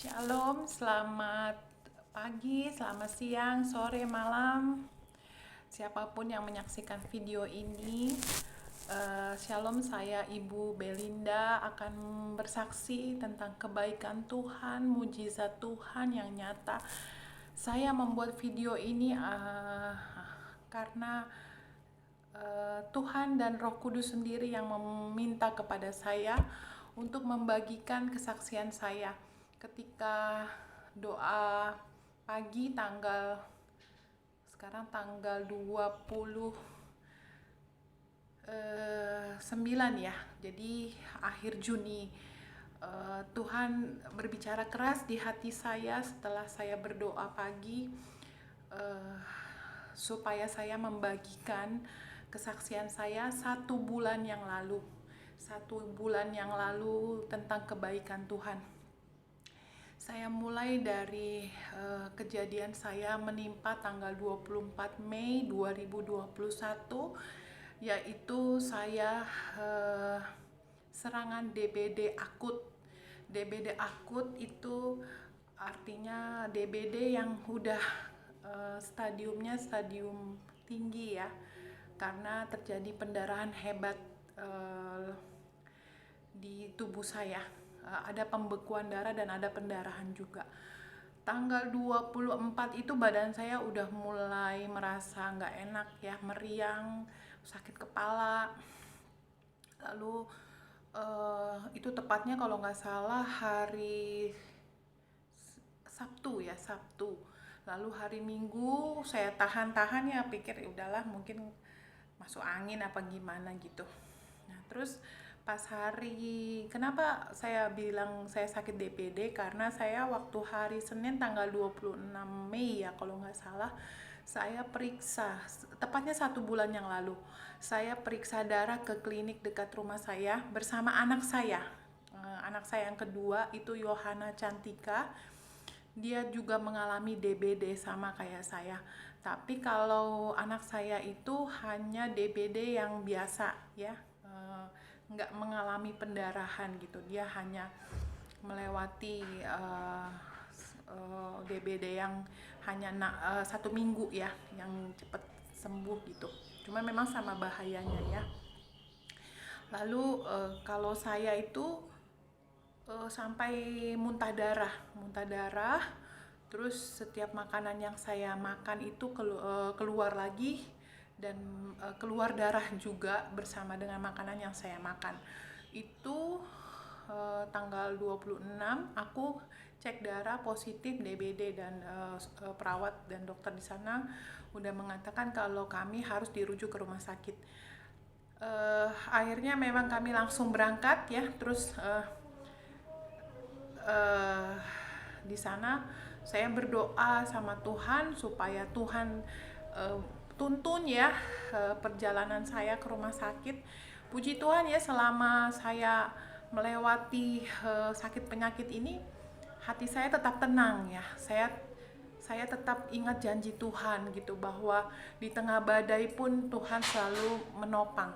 Shalom, selamat pagi, selamat siang, sore, malam. Siapapun yang menyaksikan video ini, Shalom, saya Ibu Belinda akan bersaksi tentang kebaikan Tuhan, mujizat Tuhan yang nyata. Saya membuat video ini karena Tuhan dan Roh Kudus sendiri yang meminta kepada saya untuk membagikan kesaksian saya ketika doa pagi sekarang tanggal 29 ya, jadi akhir Juni. Tuhan berbicara keras di hati saya setelah saya berdoa pagi, supaya saya membagikan kesaksian saya 1 bulan yang lalu. 1 bulan yang lalu tentang kebaikan Tuhan. Saya mulai dari kejadian saya menimpa tanggal 24 Mei 2021, yaitu saya serangan DBD akut. DBD akut itu artinya DBD yang udah stadiumnya stadium tinggi ya, karena terjadi pendarahan hebat di tubuh saya. Ada pembekuan darah dan ada pendarahan juga. Tanggal 24 itu badan saya udah mulai merasa nggak enak ya, meriang, sakit kepala. Lalu itu tepatnya kalau nggak salah hari Sabtu ya, Sabtu. Lalu hari Minggu saya tahan-tahan ya, pikir ya udahlah mungkin masuk angin apa gimana gitu. Nah, terus pas kenapa saya bilang saya sakit DBD, karena saya waktu hari Senin tanggal 26 Mei ya kalau nggak salah, saya periksa, tepatnya 1 bulan yang lalu, saya periksa darah ke klinik dekat rumah saya bersama anak saya. Anak saya yang kedua itu Yohana Cantika, dia juga mengalami DBD sama kayak saya. Tapi kalau anak saya itu hanya DBD yang biasa ya, nggak mengalami pendarahan gitu. Dia hanya melewati DBD yang hanya 1 minggu ya, yang cepat sembuh gitu. Cuma memang sama bahayanya ya. Lalu kalau saya itu sampai muntah darah, terus setiap makanan yang saya makan itu keluar lagi, dan keluar darah juga bersama dengan makanan yang saya makan. Itu tanggal 26 aku cek darah positif DBD, dan perawat dan dokter di sana udah mengatakan kalau kami harus dirujuk ke rumah sakit. Akhirnya memang kami langsung berangkat ya, terus di sana saya berdoa sama Tuhan supaya Tuhan tuntun ya perjalanan saya ke rumah sakit. Puji Tuhan ya, selama saya melewati sakit penyakit ini, hati saya tetap tenang ya. Saya tetap ingat janji Tuhan gitu, bahwa di tengah badai pun Tuhan selalu menopang,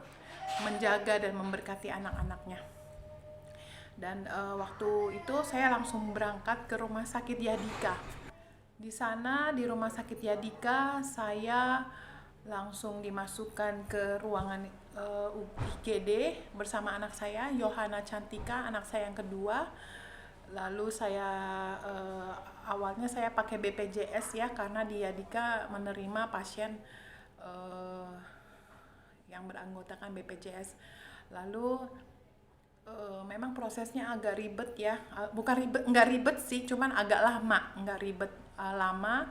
menjaga dan memberkati anak-anaknya. Dan waktu itu saya langsung berangkat ke rumah sakit Yadika. Di sana di rumah sakit Yadika saya langsung dimasukkan ke ruangan UGD bersama anak saya Yohana Cantika, anak saya yang kedua. Lalu saya awalnya saya pakai BPJS ya, karena di Yadika menerima pasien yang beranggotakan BPJS. Lalu memang prosesnya agak ribet ya, bukan ribet, nggak ribet sih, cuman agak lama, nggak ribet, lama.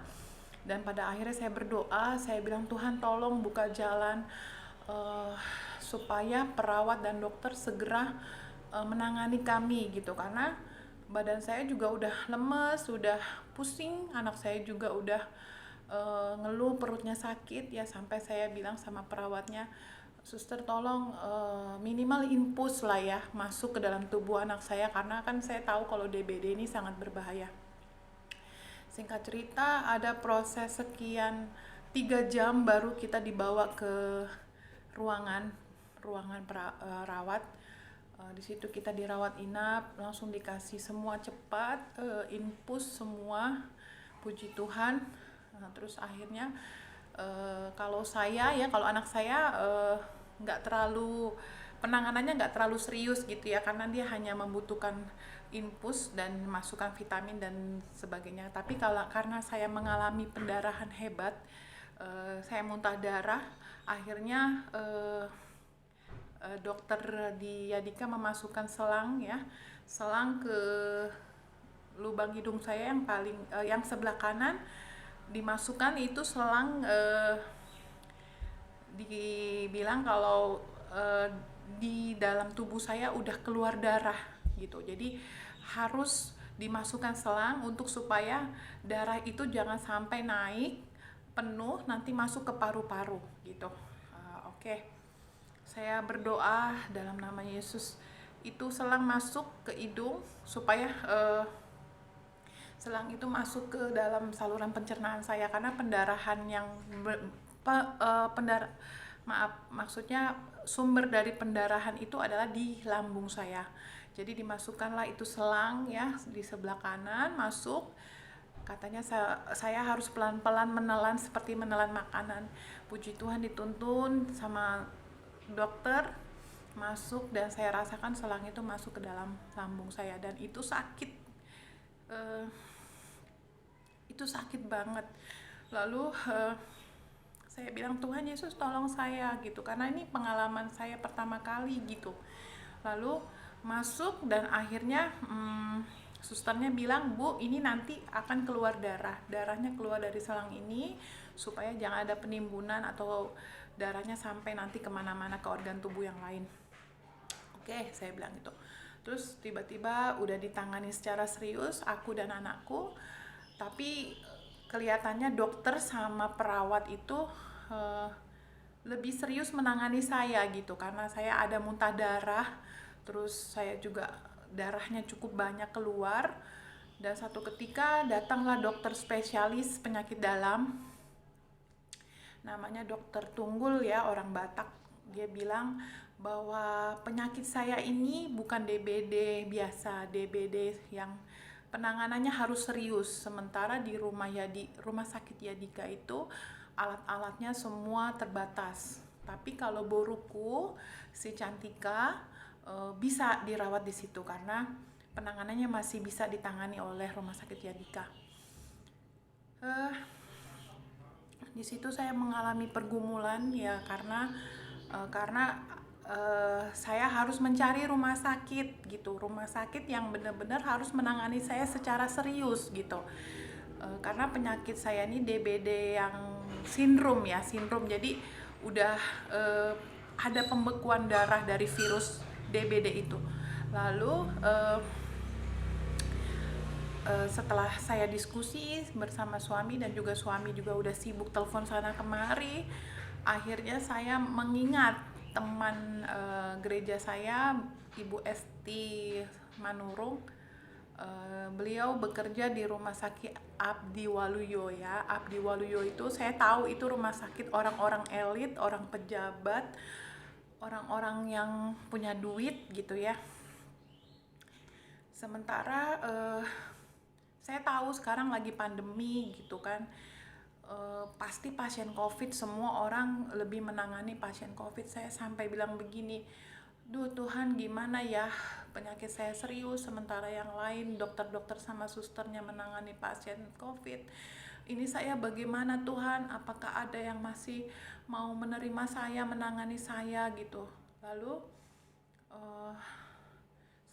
Dan pada akhirnya saya berdoa, saya bilang Tuhan tolong buka jalan supaya perawat dan dokter segera menangani kami gitu, karena badan saya juga udah lemes, udah pusing, anak saya juga udah ngeluh perutnya sakit ya, sampai saya bilang sama perawatnya, suster tolong minimal infus lah ya masuk ke dalam tubuh anak saya, karena kan saya tahu kalau DBD ini sangat berbahaya. Singkat cerita, ada proses sekian 3 jam baru kita dibawa ke ruangan perawat. Di situ kita dirawat inap, langsung dikasih semua cepat, infus semua, puji Tuhan. Terus akhirnya kalau anak saya nggak terlalu penanganannya nggak terlalu serius gitu ya, karena dia hanya membutuhkan infus dan masukan vitamin dan sebagainya. Tapi karena saya mengalami pendarahan hebat, saya muntah darah, akhirnya dokter di Yadika memasukkan selang ke lubang hidung saya yang sebelah kanan, dimasukkan itu selang, dibilang kalau di dalam tubuh saya udah keluar darah gitu. Jadi harus dimasukkan selang untuk supaya darah itu jangan sampai naik penuh nanti masuk ke paru-paru gitu. Oke. Saya berdoa dalam nama Yesus, itu selang masuk ke hidung supaya selang itu masuk ke dalam saluran pencernaan saya, karena pendarahan yang maksudnya sumber dari pendarahan itu adalah di lambung saya. Jadi dimasukkanlah itu selang ya di sebelah kanan masuk. Katanya saya harus pelan-pelan menelan seperti menelan makanan. Puji Tuhan, dituntun sama dokter masuk dan saya rasakan selang itu masuk ke dalam lambung saya, dan itu sakit. Itu sakit banget. Lalu saya bilang, Tuhan Yesus tolong saya gitu, karena ini pengalaman saya pertama kali gitu. Lalu masuk dan akhirnya susternya bilang, Bu, ini nanti akan keluar darahnya keluar dari selang ini supaya jangan ada penimbunan atau darahnya sampai nanti kemana-mana ke organ tubuh yang lain. Oke, saya bilang gitu. Terus tiba-tiba udah ditangani secara serius aku dan anakku, tapi kelihatannya dokter sama perawat itu lebih serius menangani saya gitu, karena saya ada muntah darah, terus saya juga darahnya cukup banyak keluar. Dan satu ketika datanglah dokter spesialis penyakit dalam, namanya dokter Tunggul ya, orang Batak. Dia bilang bahwa penyakit saya ini bukan DBD biasa, DBD yang penanganannya harus serius. Sementara di rumah sakit Yadika itu alat-alatnya semua terbatas. Tapi kalau Boruku, si Cantika bisa dirawat di situ karena penanganannya masih bisa ditangani oleh rumah sakit Yadika. Di situ saya mengalami pergumulan ya, karena saya harus mencari rumah sakit gitu, rumah sakit yang benar-benar harus menangani saya secara serius gitu. Karena penyakit saya ini DBD yang sindrom, jadi udah ada pembekuan darah dari virus DBD itu. Lalu setelah saya diskusi bersama suami, dan juga suami juga udah sibuk telepon sana kemari, akhirnya saya mengingat teman gereja saya, Ibu Esti Manurung. Beliau bekerja di rumah sakit Abdi Waluyo ya. Abdi Waluyo itu saya tahu itu rumah sakit orang-orang elit, orang pejabat, orang-orang yang punya duit gitu ya. Sementara saya tahu sekarang lagi pandemi gitu kan, pasti pasien COVID, semua orang lebih menangani pasien COVID. Saya sampai bilang begini, duh Tuhan, gimana ya, penyakit saya serius sementara yang lain dokter-dokter sama susternya menangani pasien COVID. Ini saya bagaimana Tuhan, apakah ada yang masih mau menerima saya, menangani saya gitu. Lalu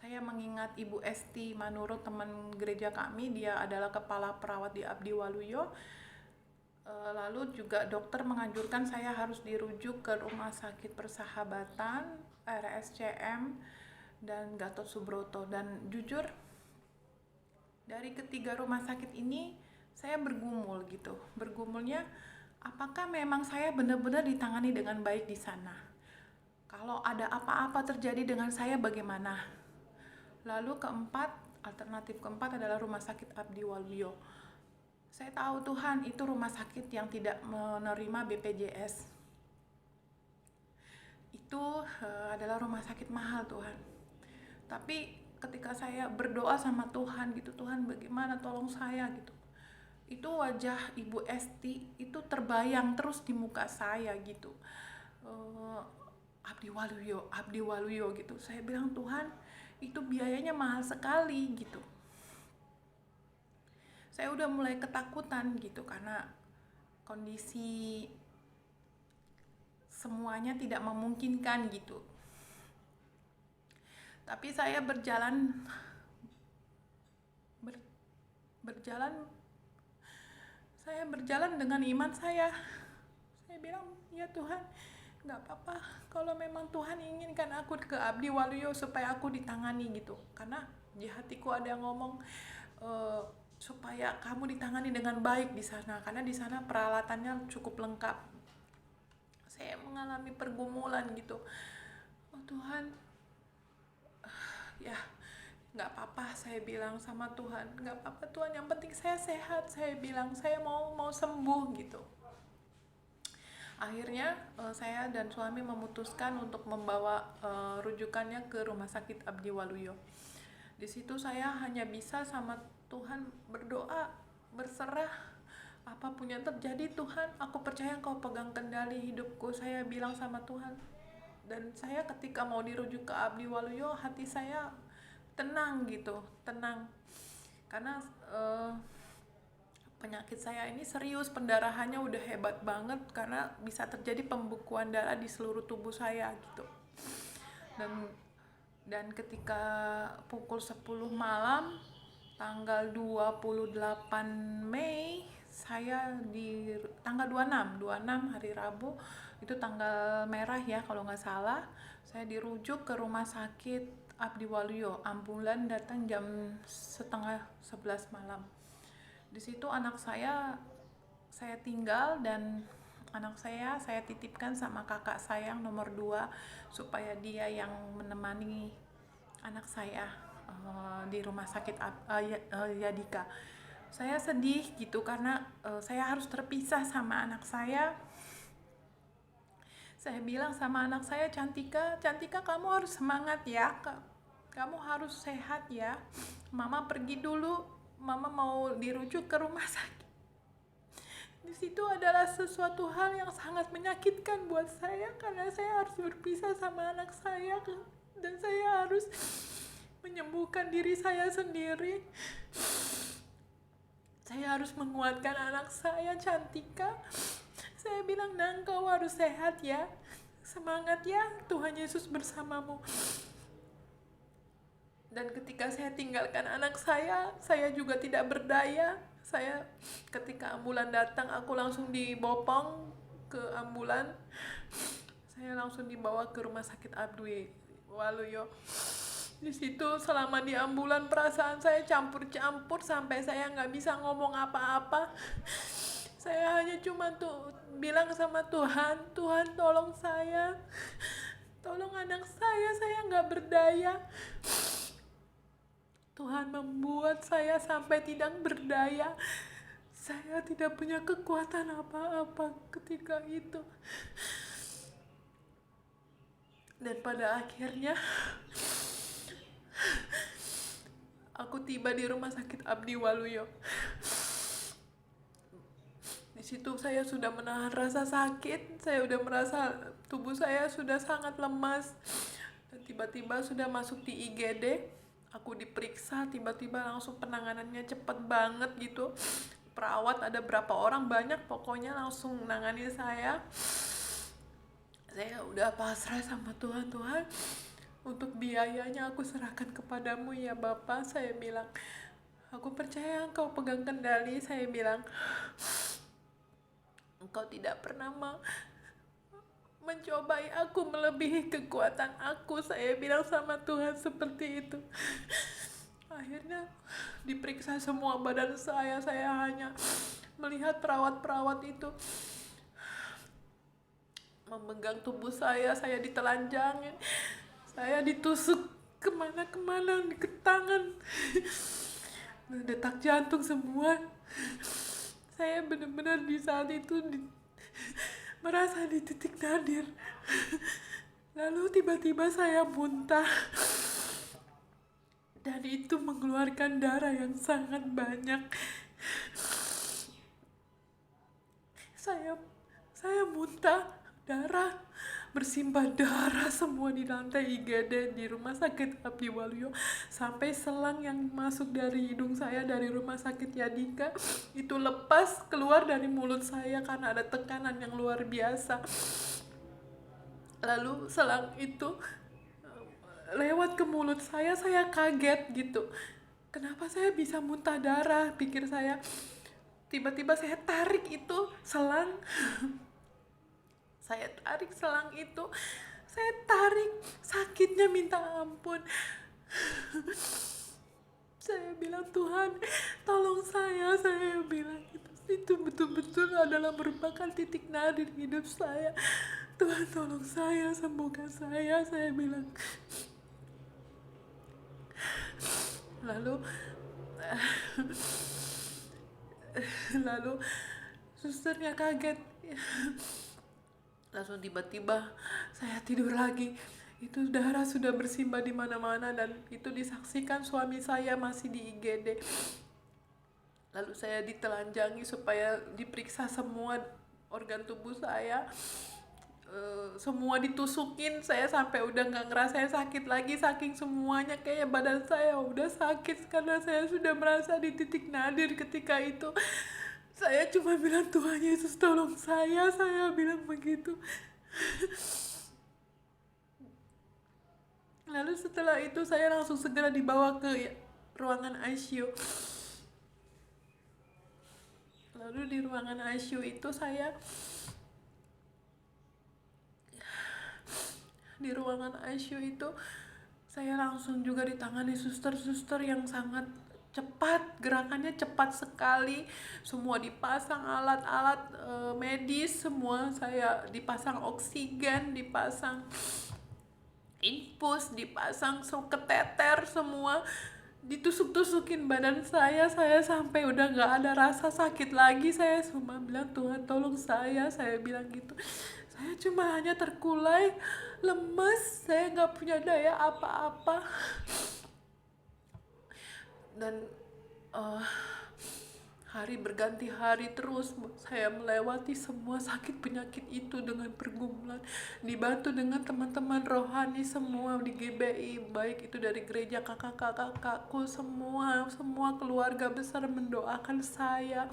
saya mengingat Ibu Esti Manurung, teman gereja kami, dia adalah kepala perawat di Abdi Waluyo. Lalu juga dokter menganjurkan saya harus dirujuk ke Rumah Sakit Persahabatan, RSCM, dan Gatot Subroto. Dan jujur, dari ketiga rumah sakit ini saya bergumul gitu. Bergumulnya, apakah memang saya benar-benar ditangani dengan baik di sana? Kalau ada apa-apa terjadi dengan saya bagaimana? Lalu alternatif keempat adalah Rumah Sakit Abdi Waluyo. Saya tahu Tuhan, itu rumah sakit yang tidak menerima BPJS. Itu adalah rumah sakit mahal Tuhan. Tapi ketika saya berdoa sama Tuhan gitu, Tuhan bagaimana tolong saya gitu, itu wajah Ibu Esti itu terbayang terus di muka saya gitu. Eh, Abdi Waluyo gitu. Saya bilang, Tuhan, itu biayanya mahal sekali gitu. Saya udah mulai ketakutan gitu karena kondisi semuanya tidak memungkinkan gitu. Tapi saya ber, berjalan saya berjalan dengan iman saya. Saya bilang, ya Tuhan, nggak apa-apa kalau memang Tuhan inginkan aku ke Abdi Waluyo supaya aku ditangani gitu. Karena di hatiku ada yang ngomong, supaya kamu ditangani dengan baik di sana, karena di sana peralatannya cukup lengkap. Saya mengalami pergumulan gitu. Oh Tuhan, ya nggak apa-apa, saya bilang sama Tuhan, nggak apa-apa Tuhan, yang penting saya sehat. Saya bilang saya mau sembuh gitu. Akhirnya saya dan suami memutuskan untuk membawa rujukannya ke Rumah Sakit Abdi Waluyo. Di situ saya hanya bisa sama Tuhan berdoa, berserah, apapun yang terjadi Tuhan, aku percaya Engkau pegang kendali hidupku. Saya bilang sama Tuhan. Dan saya ketika mau dirujuk ke Abdi Waluyo, hati saya tenang gitu, tenang. Karena penyakit saya ini serius, pendarahannya udah hebat banget karena bisa terjadi pembekuan darah di seluruh tubuh saya gitu. Dan ketika pukul 10 malam tanggal 28 Mei, saya di tanggal 26 hari Rabu, itu tanggal merah ya kalau nggak salah, saya dirujuk ke Rumah Sakit Abdi Waluyo. Ambulan datang jam setengah 11 malam. Di situ anak saya tinggal, dan anak saya titipkan sama kakak saya yang nomor 2 supaya dia yang menemani anak saya di Rumah Sakit Yadika. Saya sedih gitu karena saya harus terpisah sama anak saya. Saya bilang sama anak saya, Cantika, kamu harus semangat ya, kamu harus sehat ya. Mama pergi dulu, mama mau dirujuk ke rumah sakit. Di situ adalah sesuatu hal yang sangat menyakitkan buat saya karena saya harus berpisah sama anak saya dan saya harus menyembuhkan diri saya sendiri. Saya harus menguatkan anak saya, Cantika. Saya bilang, Nang, kau harus sehat ya. Semangat ya, Tuhan Yesus bersamamu. Dan ketika saya tinggalkan anak saya juga tidak berdaya. Saya ketika ambulan datang, aku langsung dibopong ke ambulan. Saya langsung dibawa ke Rumah Sakit Abdi Waluyo. Di situ selama di ambulan perasaan saya campur-campur sampai saya nggak bisa ngomong apa-apa. Saya hanya cuma bilang sama Tuhan, Tuhan tolong saya, tolong anak saya nggak berdaya. Tuhan membuat saya sampai tidak berdaya. Saya tidak punya kekuatan apa-apa ketika itu. Dan pada akhirnya aku tiba di Rumah Sakit Abdi Waluyo. Di situ saya sudah menahan rasa sakit, saya udah merasa tubuh saya sudah sangat lemas. Dan tiba-tiba sudah masuk di IGD, aku diperiksa, tiba-tiba langsung penanganannya cepet banget gitu. Perawat ada berapa orang, banyak pokoknya langsung nangani saya. Saya udah pasrah sama Tuhan, Tuhan, untuk biayanya aku serahkan kepadamu ya Bapak. Saya bilang, aku percaya Engkau pegang kendali. Saya bilang, Engkau tidak pernah mencobai aku melebihi kekuatan aku. Saya bilang sama Tuhan seperti itu. Akhirnya diperiksa semua badan saya hanya melihat perawat-perawat itu memegang tubuh saya ditelanjangin, saya ditusuk kemana-kemana, ke tangan, detak jantung semua. Saya benar-benar di saat itu merasa di titik nadir. Lalu tiba-tiba saya muntah. dan itu mengeluarkan darah yang sangat banyak. Saya muntah darah, bersimbah darah semua di lantai IGD di Rumah Sakit Abdi Waluyo, sampai selang yang masuk dari hidung saya dari Rumah Sakit Yadika itu lepas keluar dari mulut saya karena ada tekanan yang luar biasa. Lalu selang itu lewat ke mulut saya kaget gitu. Kenapa saya bisa muntah darah, pikir saya. Tiba-tiba saya tarik itu selang. Saya tarik selang itu. Saya tarik, sakitnya minta ampun. Saya bilang, Tuhan, tolong saya bilang gitu. Itu betul-betul adalah merupakan titik nadir hidup saya. Tuhan, tolong saya, sembuhkan saya bilang. Lalu susternya kaget. Langsung tiba-tiba saya tidur lagi. Itu darah sudah bersimbah di mana-mana dan itu disaksikan suami saya masih di IGD. Lalu saya ditelanjangi supaya diperiksa semua organ tubuh saya. Semua ditusukin, saya sampai udah nggak ngerasain sakit lagi, saking semuanya kayak badan saya udah sakit karena saya sudah merasa di titik nadir ketika itu. Saya cuma bilang, Tuhan Yesus tolong saya bilang begitu. Lalu setelah itu saya langsung segera dibawa ke ruangan ICU. Lalu di ruangan ICU itu saya langsung juga ditangani suster-suster yang sangat cepat, gerakannya cepat sekali. Semua dipasang alat-alat medis, semua saya dipasang oksigen, dipasang infus, dipasang keteter, semua ditusuk-tusukin badan saya sampai udah gak ada rasa sakit lagi. Saya cuma bilang, Tuhan tolong saya bilang gitu. Saya cuma hanya terkulai, lemes, saya gak punya daya apa-apa. Dan hari berganti hari terus saya melewati semua sakit penyakit itu dengan pergumulan, dibantu dengan teman-teman rohani semua di GBI, baik itu dari gereja, kakak-kakakku, semua keluarga besar mendoakan saya.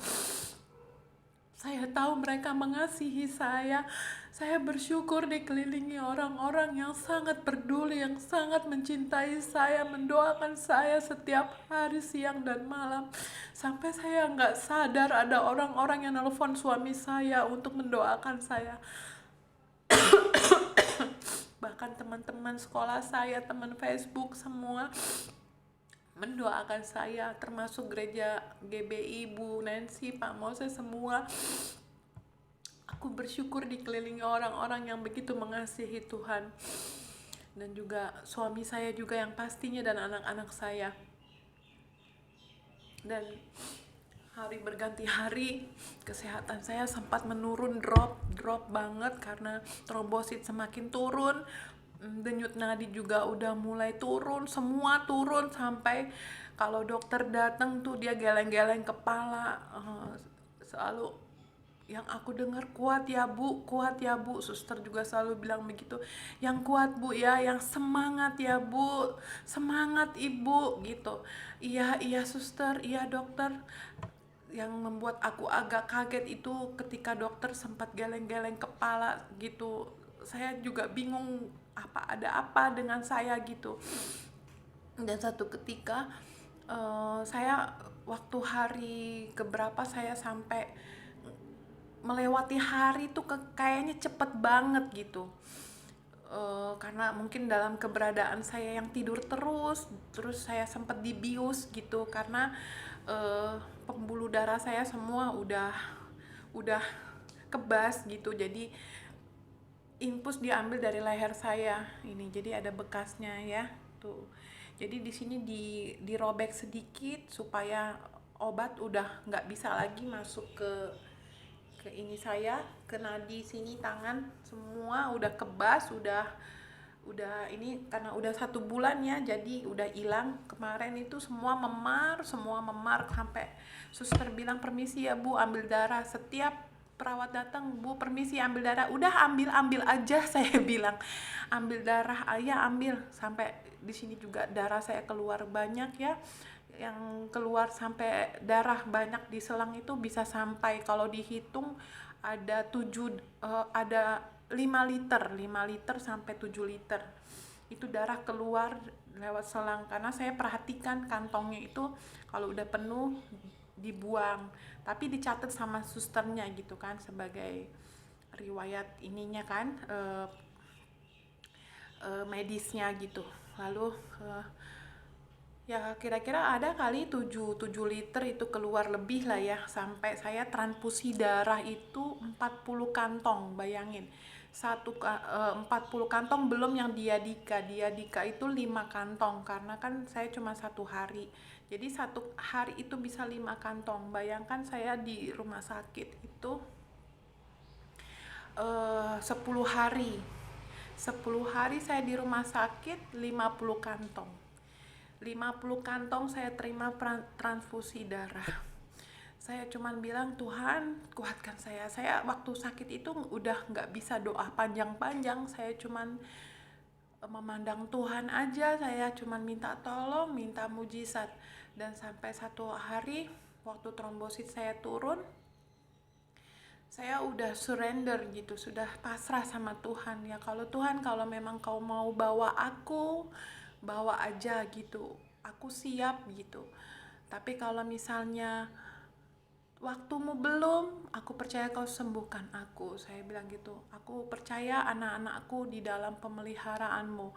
Saya tahu mereka mengasihi saya. Saya bersyukur dikelilingi orang-orang yang sangat peduli, yang sangat mencintai saya, mendoakan saya setiap hari, siang dan malam. Sampai saya nggak sadar ada orang-orang yang nelfon suami saya untuk mendoakan saya. Bahkan teman-teman sekolah saya, teman Facebook, semua mendoakan saya, termasuk gereja GBI, Bu Nancy, Pak Moses, semua. Aku bersyukur dikelilingi orang-orang yang begitu mengasihi Tuhan. Dan juga suami saya juga yang pastinya, dan anak-anak saya. Dan hari berganti hari, kesehatan saya sempat menurun, drop banget karena trombosit semakin turun. Denyut nadi juga udah mulai turun, semua turun, sampai kalau dokter datang tuh dia geleng-geleng kepala. Selalu yang aku dengar, kuat ya bu. Suster juga selalu bilang begitu, yang kuat bu ya, yang semangat ya bu, semangat ibu gitu. Iya suster, iya dokter. Yang membuat aku agak kaget itu ketika dokter sempat geleng-geleng kepala gitu. Saya juga bingung, ada apa dengan saya gitu. Dan satu ketika saya waktu hari keberapa saya sampai melewati hari tuh kayaknya cepet banget gitu. Karena mungkin dalam keberadaan saya yang tidur terus saya sempat dibius gitu, karena pembuluh darah saya semua udah kebas gitu. Jadi infus diambil dari leher saya ini, jadi ada bekasnya ya tuh. Jadi di sini dirobek sedikit supaya obat udah nggak bisa lagi masuk ke ini saya, ke nadi sini tangan, semua udah kebas, udah udah ini karena udah 1 bulan ya, jadi udah hilang. Kemarin itu semua memar sampai suster bilang, permisi ya Bu, ambil darah. Setiap perawat datang, Bu permisi ambil darah. Udah ambil aja saya bilang, ambil darah ayah, ambil. Sampai di sini juga darah saya keluar banyak ya, yang keluar sampai darah banyak di selang itu bisa sampai, kalau dihitung ada 5 liter sampai 7 liter itu darah keluar lewat selang. Karena saya perhatikan kantongnya itu kalau udah penuh dibuang, tapi dicatat sama susternya gitu kan, sebagai riwayat ininya kan, medisnya gitu. Lalu ya kira-kira ada kali 7 liter itu keluar lebih lah ya, sampai saya transfusi darah itu 40 kantong, bayangin. 40 kantong belum yang diadika itu 5 kantong, karena kan saya cuma 1 hari, jadi 1 hari itu bisa 5 kantong. Bayangkan saya di rumah sakit itu 10 hari 10 hari saya di rumah sakit, 50 kantong. 50 kantong saya terima transfusi darah. Saya cuman bilang, Tuhan kuatkan saya. Saya waktu sakit itu udah gak bisa doa panjang-panjang. Saya cuman memandang Tuhan aja. Saya cuman minta tolong, minta mujizat. Dan sampai 1 hari waktu trombosit saya turun, saya udah surrender gitu, sudah pasrah sama Tuhan ya. Kalau Tuhan, kalau memang kau mau bawa aku, bawa aja gitu, aku siap gitu. Tapi kalau misalnya waktumu belum, aku percaya kau sembuhkan aku. Saya bilang gitu, aku percaya anak-anakku di dalam pemeliharaanmu.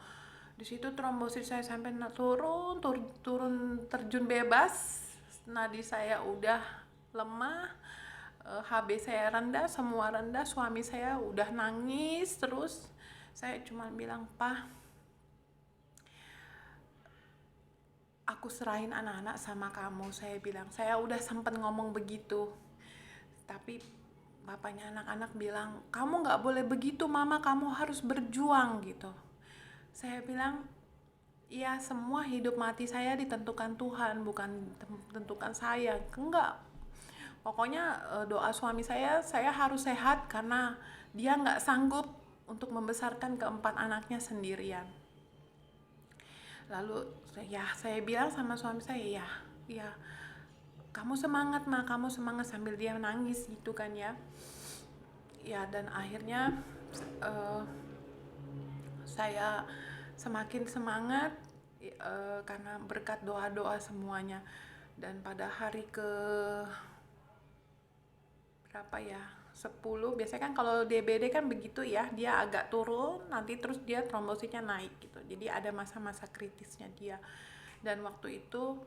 Di situ trombosit saya sampai turun terjun bebas. Nadi saya udah lemah, HB saya rendah, semua rendah. Suami saya udah nangis terus. Saya cuma bilang, Pak, aku serahin anak-anak sama kamu. Saya bilang, saya udah sempat ngomong begitu, tapi bapaknya anak-anak bilang, kamu gak boleh begitu mama, kamu harus berjuang gitu. Saya bilang, iya, semua hidup mati saya ditentukan Tuhan, bukan tentukan saya. Enggak, pokoknya doa suami saya harus sehat karena dia nggak sanggup untuk membesarkan keempat anaknya sendirian. Lalu ya saya bilang sama suami saya, ya kamu semangat Ma, kamu semangat, sambil dia nangis gitu kan ya. Ya dan akhirnya saya semakin semangat karena berkat doa-doa semuanya. Dan pada hari ke berapa ya, 10, biasanya kan kalau DBD kan begitu ya, dia agak turun nanti terus dia trombositnya naik gitu, jadi ada masa-masa kritisnya dia. Dan waktu itu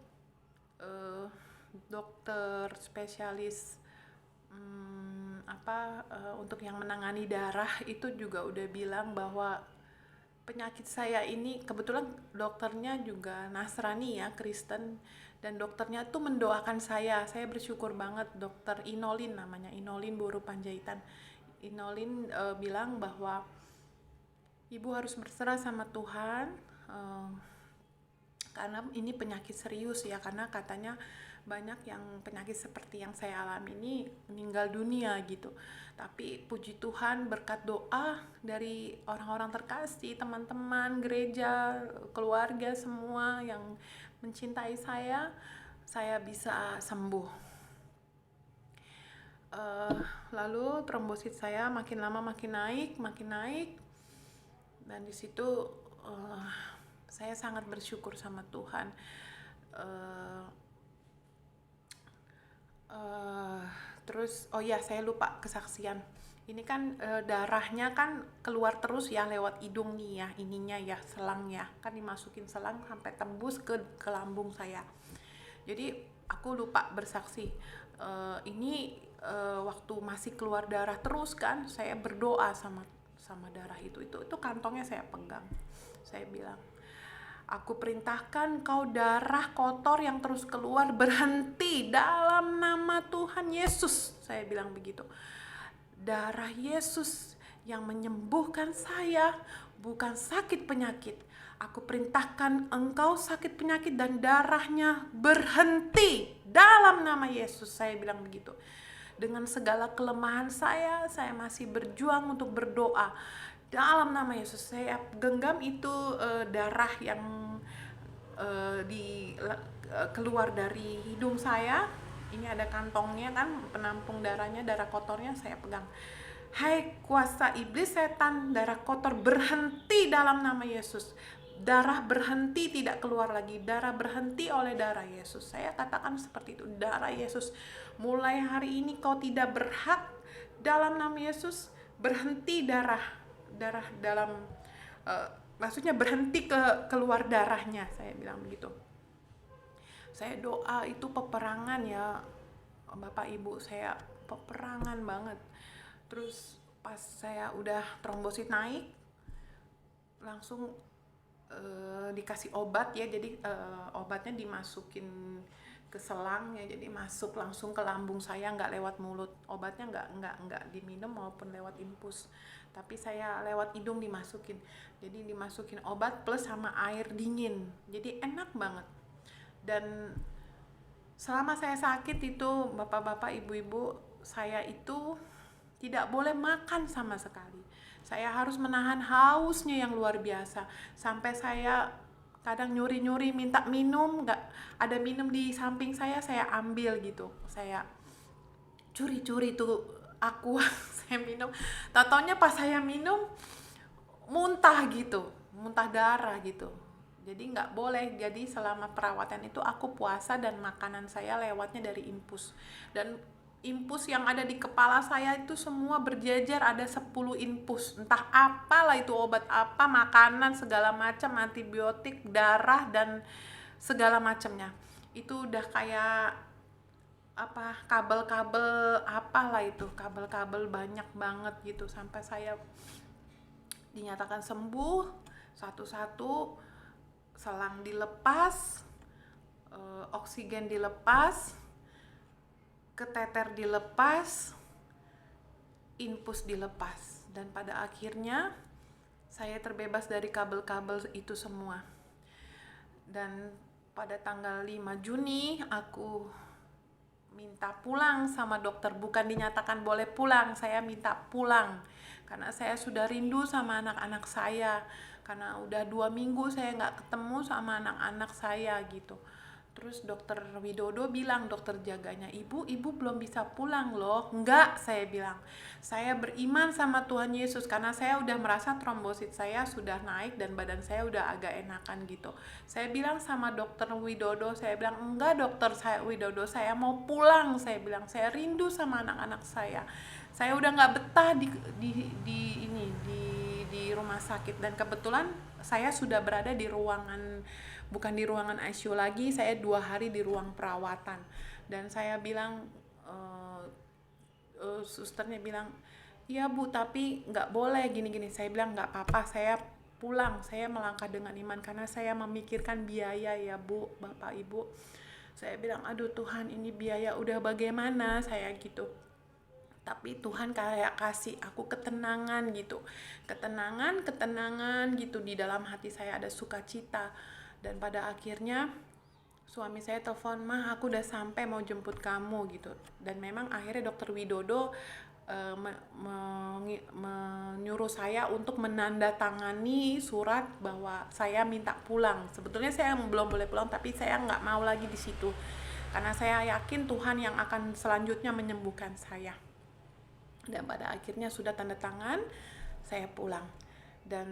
dokter spesialis untuk yang menangani darah itu juga udah bilang bahwa penyakit saya ini, kebetulan dokternya juga Nasrani ya, Kristen, dan dokternya tuh mendoakan saya bersyukur banget. Dokter Inolin namanya, Inolin Boru Panjaitan. Inolin bilang bahwa ibu harus berserah sama Tuhan, karena ini penyakit serius ya, karena katanya banyak yang penyakit seperti yang saya alami ini meninggal dunia gitu. Tapi puji Tuhan, berkat doa dari orang-orang terkasih, teman-teman gereja, keluarga semua yang mencintai saya bisa sembuh. Lalu trombosit saya makin lama makin naik, dan di situ saya sangat bersyukur sama Tuhan. Terus saya lupa kesaksian. Ini kan darahnya kan keluar terus ya lewat hidung nih ya, ininya ya, selangnya kan dimasukin selang sampai tembus ke lambung saya. Jadi aku lupa bersaksi. Ini waktu masih keluar darah terus kan, saya berdoa sama darah itu kantongnya saya pegang. Saya bilang, aku perintahkan kau darah kotor yang terus keluar berhenti dalam nama Tuhan Yesus. Saya bilang begitu. Darah Yesus yang menyembuhkan saya bukan sakit penyakit. Aku perintahkan engkau sakit penyakit dan darahnya berhenti dalam nama Yesus. Saya bilang begitu. Dengan segala kelemahan saya masih berjuang untuk berdoa dalam nama Yesus. Saya genggam itu darah yang keluar dari hidung saya. Ini ada kantongnya kan, penampung darahnya, darah kotornya saya pegang. Hai kuasa iblis setan, darah kotor berhenti dalam nama Yesus. Darah berhenti, tidak keluar lagi. Darah berhenti oleh darah Yesus. Saya katakan seperti itu. Darah Yesus, mulai hari ini kau tidak berhak dalam nama Yesus. Berhenti darah dalam maksudnya berhenti keluar darahnya. Saya bilang begitu. Saya doa itu peperangan ya Bapak Ibu, saya peperangan banget. Terus pas saya udah trombosit naik, langsung dikasih obat ya. Jadi obatnya dimasukin ke selang ya, jadi masuk langsung ke lambung saya, nggak lewat mulut. Obatnya nggak diminum maupun lewat infus, tapi saya lewat hidung dimasukin. Jadi dimasukin obat plus sama air dingin, jadi enak banget. Dan selama saya sakit itu bapak-bapak, ibu-ibu, saya itu tidak boleh makan sama sekali. Saya harus menahan hausnya yang luar biasa. Sampai saya kadang nyuri-nyuri minta minum, nggak ada minum di samping saya ambil gitu. Saya curi-curi tuh aqua saya minum. Taunya pas saya minum muntah gitu, muntah darah gitu. Jadi nggak boleh. Jadi selama perawatan itu aku puasa dan makanan saya lewatnya dari infus. Dan infus yang ada di kepala saya itu semua berjejer, ada 10 infus. Entah apalah itu, obat apa, makanan, segala macam, antibiotik, darah, dan segala macamnya. Itu udah kayak apa, kabel-kabel apalah itu, kabel-kabel banyak banget gitu. Sampai saya dinyatakan sembuh satu-satu. Selang dilepas, oksigen dilepas, keteter dilepas, infus dilepas, dan pada akhirnya saya terbebas dari kabel-kabel itu semua. Dan pada tanggal 5 Juni aku minta pulang sama dokter, bukan dinyatakan boleh pulang, saya minta pulang karena saya sudah rindu sama anak-anak saya, karena udah 2 minggu saya nggak ketemu sama anak-anak saya gitu. Terus dokter Widodo bilang, dokter jaganya, ibu belum bisa pulang loh. Enggak, saya bilang, saya beriman sama Tuhan Yesus, karena saya udah merasa trombosit saya sudah naik dan badan saya udah agak enakan gitu. Saya bilang sama dokter Widodo, saya bilang, enggak dokter Widodo, saya mau pulang. Saya bilang, saya rindu sama anak-anak saya udah nggak betah di rumah sakit. Dan kebetulan saya sudah berada di ruangan, bukan di ruangan ICU lagi, saya 2 hari di ruang perawatan. Dan saya bilang, susternya bilang, iya Bu, tapi nggak boleh gini-gini. Saya bilang nggak apa-apa, saya pulang, saya melangkah dengan iman, karena saya memikirkan biaya ya Bu, Bapak Ibu. Saya bilang, aduh Tuhan, ini biaya udah bagaimana, saya gitu. Tapi Tuhan kayak kasih aku ketenangan gitu, ketenangan gitu. Di dalam hati saya ada sukacita. Dan pada akhirnya suami saya telepon, mah aku udah sampai, mau jemput kamu gitu. Dan memang akhirnya dokter Widodo menyuruh saya untuk menandatangani surat bahwa saya minta pulang. Sebetulnya saya belum boleh pulang, tapi saya nggak mau lagi di situ, karena saya yakin Tuhan yang akan selanjutnya menyembuhkan saya. Dan pada akhirnya sudah tanda tangan, saya pulang. Dan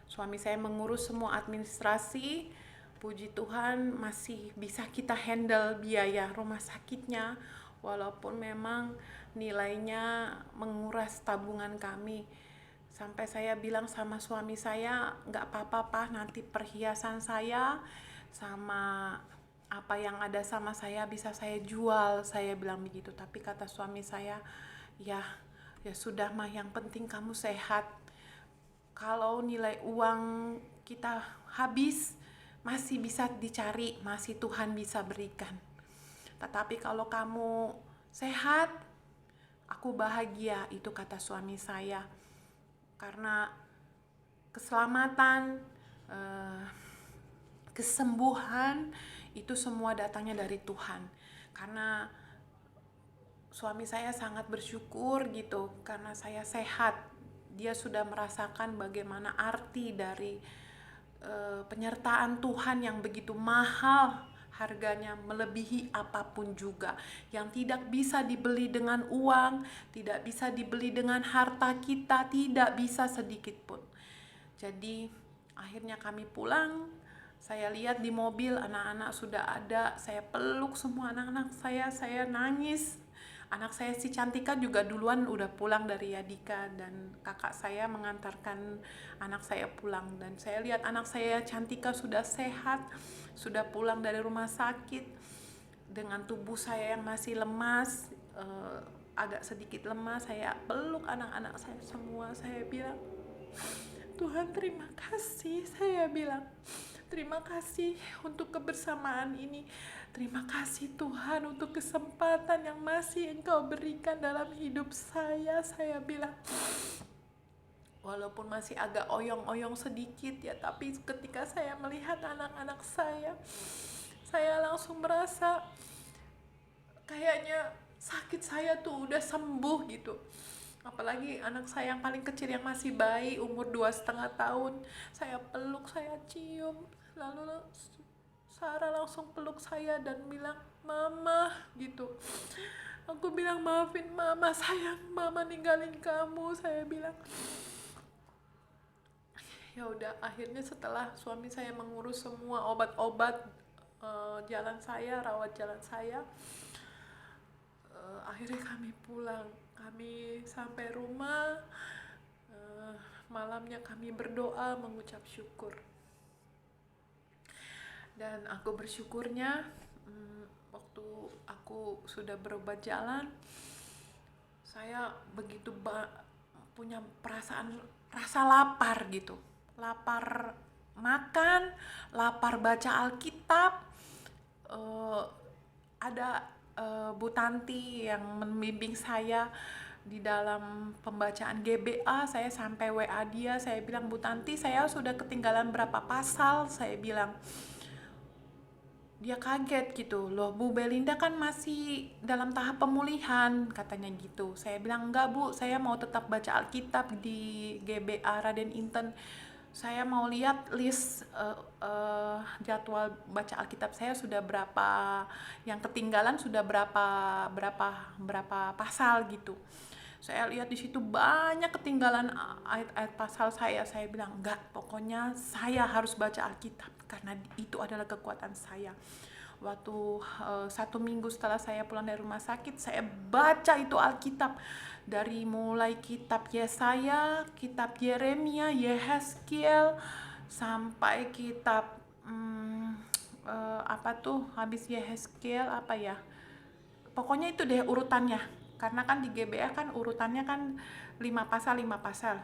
suami saya mengurus semua administrasi. Puji Tuhan masih bisa kita handle biaya rumah sakitnya, walaupun memang nilainya menguras tabungan kami. Sampai saya bilang sama suami saya, nggak apa-apa Pak, nanti perhiasan saya sama apa yang ada sama saya bisa saya jual, saya bilang begitu. Tapi kata suami saya, ya sudah mah, yang penting kamu sehat. Kalau nilai uang kita habis, masih bisa dicari, masih Tuhan bisa berikan. Tetapi kalau kamu sehat, aku bahagia, itu kata suami saya. Karena keselamatan, eh, kesembuhan, itu semua datangnya dari Tuhan. Karena suami saya sangat bersyukur gitu karena saya sehat. Dia sudah merasakan bagaimana arti dari penyertaan Tuhan yang begitu mahal, harganya melebihi apapun juga, yang tidak bisa dibeli dengan uang, tidak bisa dibeli dengan harta kita, tidak bisa sedikit pun. Jadi akhirnya kami pulang, saya lihat di mobil anak-anak sudah ada, saya peluk semua anak-anak saya nangis. Anak saya si Cantika juga duluan udah pulang dari Yadika, dan kakak saya mengantarkan anak saya pulang, dan saya lihat anak saya Cantika sudah sehat, sudah pulang dari rumah sakit dengan tubuh saya yang masih lemas, agak sedikit lemas. Saya peluk anak-anak saya semua, saya bilang, Tuhan terima kasih, saya bilang. Terima kasih untuk kebersamaan ini. Terima kasih Tuhan untuk kesempatan yang masih Engkau berikan dalam hidup saya bilang. Walaupun masih agak oyong-oyong sedikit ya, tapi ketika saya melihat anak-anak saya langsung merasa kayaknya sakit saya tuh udah sembuh gitu. Apalagi anak saya yang paling kecil yang masih bayi umur 2,5 tahun, saya peluk, saya cium, lalu Sarah langsung peluk saya dan bilang mama gitu. Aku bilang maafin mama sayang, mama ninggalin kamu, saya bilang. Ya udah, akhirnya setelah suami saya mengurus semua obat-obat, jalan saya, rawat jalan saya, akhirnya kami pulang. Kami sampai rumah, malamnya kami berdoa mengucap syukur. Dan aku bersyukurnya, waktu aku sudah berobat jalan, saya begitu punya perasaan rasa lapar gitu. Lapar makan, lapar baca Alkitab. Ada Bu Tanti yang membimbing saya di dalam pembacaan GBA. Saya sampai WA dia, saya bilang, Bu Tanti, saya sudah ketinggalan berapa pasal, saya bilang. Dia kaget gitu, loh Bu Belinda kan masih dalam tahap pemulihan, katanya gitu. Saya bilang, enggak Bu, saya mau tetap baca Alkitab di GBA Raden Inten. Saya mau lihat list jadwal baca Alkitab saya sudah berapa, yang ketinggalan sudah berapa pasal gitu. Saya lihat di situ banyak ketinggalan ayat-ayat pasal saya. Saya bilang, enggak, pokoknya saya harus baca Alkitab karena itu adalah kekuatan saya. Waktu 1 minggu setelah saya pulang dari rumah sakit, saya baca itu Alkitab. Dari mulai kitab Yesaya, kitab Yeremia, Yehezkiel, sampai kitab habis Yehezkiel apa ya, pokoknya itu deh urutannya. Karena kan di GBA kan urutannya kan 5 pasal.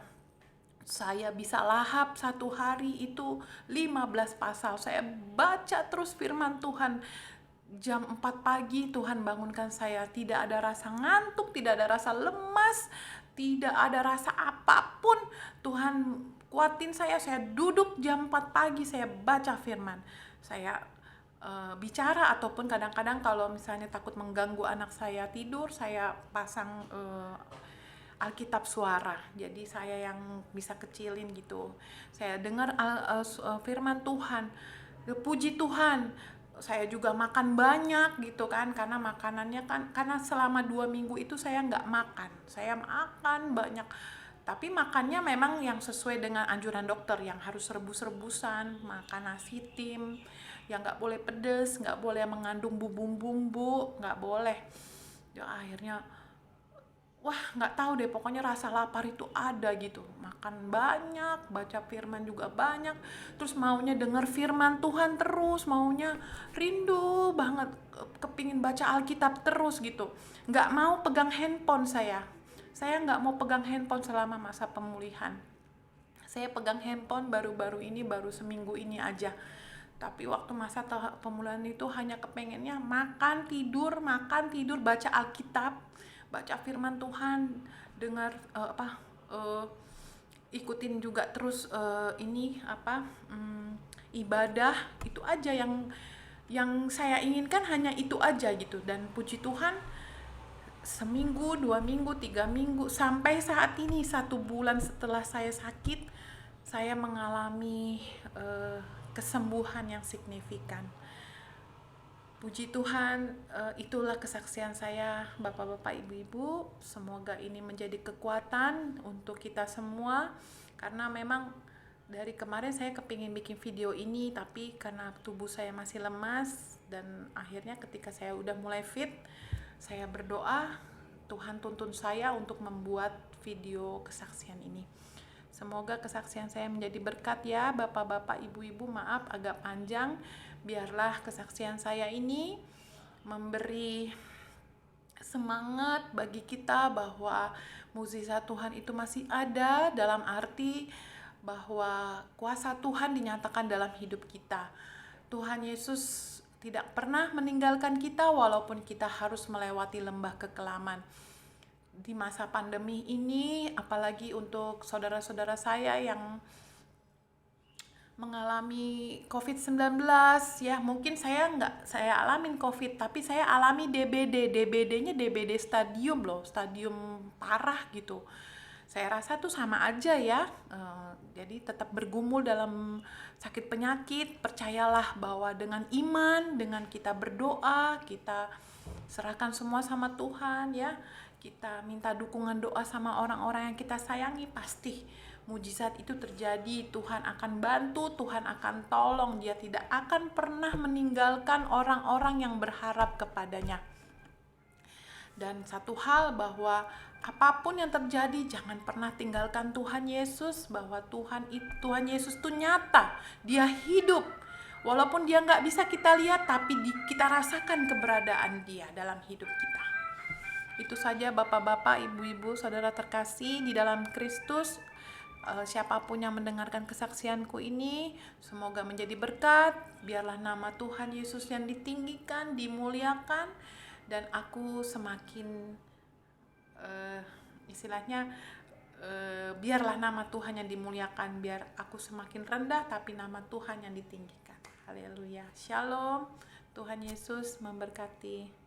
Saya bisa lahap 1 hari itu 15 pasal. Saya baca terus firman Tuhan. Jam 4 pagi Tuhan bangunkan saya. Tidak ada rasa ngantuk, tidak ada rasa lemas, tidak ada rasa apapun. Tuhan kuatin saya duduk jam 4 pagi, saya baca firman. Saya bicara, ataupun kadang-kadang kalau misalnya takut mengganggu anak saya tidur, saya pasang Alkitab suara, jadi saya yang bisa kecilin gitu. Saya dengar firman Tuhan, puji Tuhan. Saya juga makan banyak gitu kan, karena makanannya kan, karena selama 2 minggu itu saya nggak makan, saya makan banyak. Tapi makannya memang yang sesuai dengan anjuran dokter, yang harus rebus-rebusan, makan nasi tim, yang nggak boleh pedes, nggak boleh mengandung bumbu-bumbu, nggak boleh. Ya akhirnya, wah nggak tahu deh, pokoknya rasa lapar itu ada gitu. Makan banyak, baca firman juga banyak, terus maunya denger firman Tuhan terus, maunya rindu banget, kepingin baca Alkitab terus gitu. Nggak mau pegang handphone saya nggak mau pegang handphone selama masa pemulihan. Saya pegang handphone baru-baru ini, baru seminggu ini aja. Tapi waktu masa pemulihan itu hanya kepengennya makan tidur, baca Alkitab, baca firman Tuhan, dengar ikutin juga terus ibadah. Itu aja yang saya inginkan, hanya itu aja gitu. Dan puji Tuhan, seminggu, 2 minggu, 3 minggu, sampai saat ini 1 bulan setelah saya sakit, saya mengalami kesembuhan yang signifikan. Puji Tuhan, itulah kesaksian saya, Bapak-bapak, Ibu-ibu. Semoga ini menjadi kekuatan untuk kita semua, karena memang dari kemarin saya kepingin bikin video ini, tapi karena tubuh saya masih lemas, dan akhirnya ketika saya udah mulai fit, saya berdoa, Tuhan tuntun saya untuk membuat video kesaksian ini. Semoga kesaksian saya menjadi berkat ya, Bapak-bapak, Ibu-ibu. Maaf agak panjang, biarlah kesaksian saya ini memberi semangat bagi kita bahwa mukjizat Tuhan itu masih ada, dalam arti bahwa kuasa Tuhan dinyatakan dalam hidup kita. Tuhan Yesus tidak pernah meninggalkan kita walaupun kita harus melewati lembah kekelaman. Di masa pandemi ini, apalagi untuk saudara-saudara saya yang mengalami COVID-19 ya, mungkin saya alamin COVID, tapi saya alami DBD. DBD-nya DBD stadium loh, stadium parah gitu. Saya rasa tuh sama aja ya. Jadi tetap bergumul dalam sakit penyakit. Percayalah bahwa dengan iman, dengan kita berdoa, kita serahkan semua sama Tuhan ya. Kita minta dukungan doa sama orang-orang yang kita sayangi, pasti mujizat itu terjadi. Tuhan akan bantu, Tuhan akan tolong. Dia tidak akan pernah meninggalkan orang-orang yang berharap kepadanya. Dan satu hal, bahwa apapun yang terjadi, jangan pernah tinggalkan Tuhan Yesus. Bahwa Tuhan Yesus itu nyata, dia hidup. Walaupun dia nggak bisa kita lihat, tapi kita rasakan keberadaan dia dalam hidup kita. Itu saja Bapak-bapak, Ibu-ibu, saudara terkasih di dalam Kristus. Siapapun yang mendengarkan kesaksianku ini, semoga menjadi berkat. Biarlah nama Tuhan Yesus yang ditinggikan, dimuliakan, dan aku semakin biarlah nama Tuhan yang dimuliakan. Biar aku semakin rendah, tapi nama Tuhan yang ditinggikan. Haleluya. Shalom. Tuhan Yesus memberkati.